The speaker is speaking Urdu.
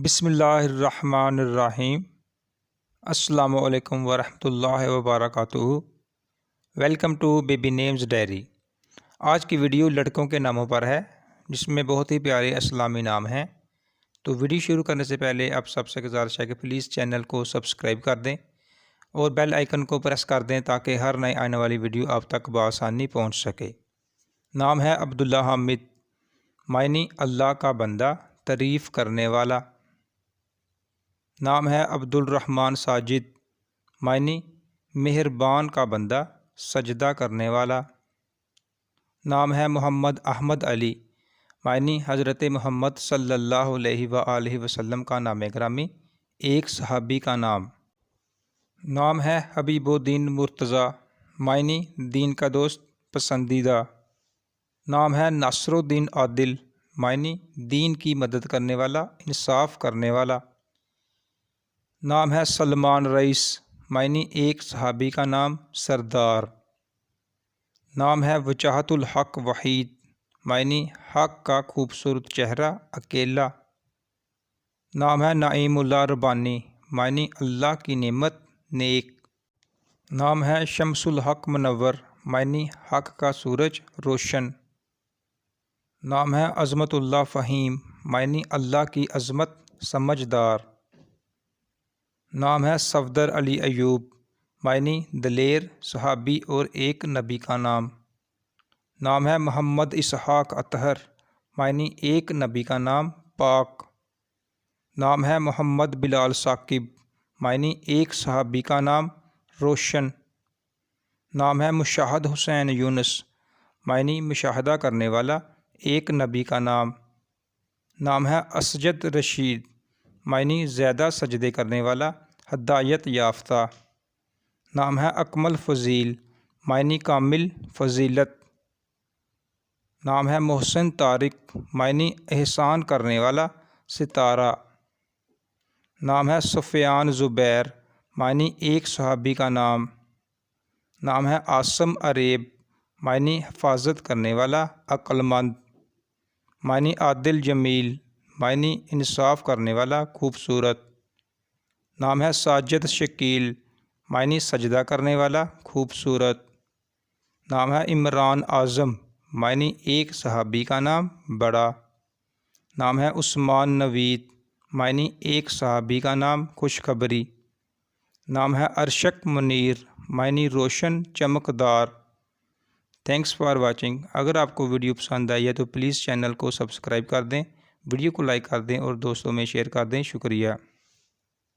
بسم اللہ الرحمن الرحیم۔ السلام علیکم ورحمۃ اللہ وبرکاتہ۔ Welcome to baby names diary. آج کی ویڈیو لڑکوں کے ناموں پر ہے، جس میں بہت ہی پیارے اسلامی نام ہیں۔ تو ویڈیو شروع کرنے سے پہلے آپ سب سے گزارش ہے کہ پلیز چینل کو سبسکرائب کر دیں اور بیل آئیکن کو پریس کر دیں تاکہ ہر نئے آنے والی ویڈیو آپ تک بآسانی پہنچ سکے۔ نام ہے عبداللہ حامد، معنی اللہ کا بندہ، تعریف کرنے والا۔ نام ہے عبد الرحمن ساجد، معنی مہربان کا بندہ، سجدہ کرنے والا۔ نام ہے محمد احمد علی، معنی حضرت محمد صلی اللہ علیہ وآلہ وسلم کا نام گرامی، ایک صحابی کا نام۔ نام ہے حبیب الدین مرتضیٰ، معنی دین کا دوست، پسندیدہ۔ نام ہے ناصر الدین عادل، معنی دین کی مدد کرنے والا، انصاف کرنے والا۔ نام ہے سلمان رئیس، معنی ایک صحابی کا نام، سردار۔ نام ہے وجاہت الحق وحید، معنی حق کا خوبصورت چہرہ، اکیلا۔ نام ہے نعیم اللہ ربانی، معنی اللہ کی نعمت، نیک۔ نام ہے شمس الحق منور، معنی حق کا سورج، روشن۔ نام ہے عظمت اللہ فہیم، معنی اللہ کی عظمت، سمجھدار۔ نام ہے صفدر علی ایوب، معنی دلیر، صحابی اور ایک نبی کا نام۔ نام ہے محمد اسحاق اطہر، معنی ایک نبی کا نام، پاک۔ نام ہے محمد بلال ثاقب، معنی ایک صحابی کا نام، روشن۔ نام ہے مشاہد حسین یونس، معنی مشاہدہ کرنے والا، ایک نبی کا نام۔ نام ہے اسجد رشید، معنی زیادہ سجدے کرنے والا، ہدایت یافتہ۔ نام ہے اکمل فضیل، معنی کامل، فضیلت۔ نام ہے محسن طارق، معنی احسان کرنے والا، ستارہ۔ نام ہے سفیان زبیر، معنی ایک صحابی کا نام۔ نام ہے عاصم عریب، معنی حفاظت کرنے والا، عقل مند۔ معنی عادل جمیل، معنی انصاف کرنے والا، خوبصورت۔ نام ہے ساجد شکیل، معنی سجدہ کرنے والا، خوبصورت۔ نام ہے عمران اعظم، معنی ایک صحابی کا نام، بڑا۔ نام ہے عثمان نوید، معنی ایک صحابی کا نام، خوشخبری۔ نام ہے ارشق منیر، معنی روشن، چمکدار۔ Thanks for watching. اگر آپ کو ویڈیو پسند آئی ہے تو پلیز چینل کو سبسکرائب کر دیں، ویڈیو کو لائک کر دیں اور دوستوں میں شیئر کر دیں۔ شکریہ۔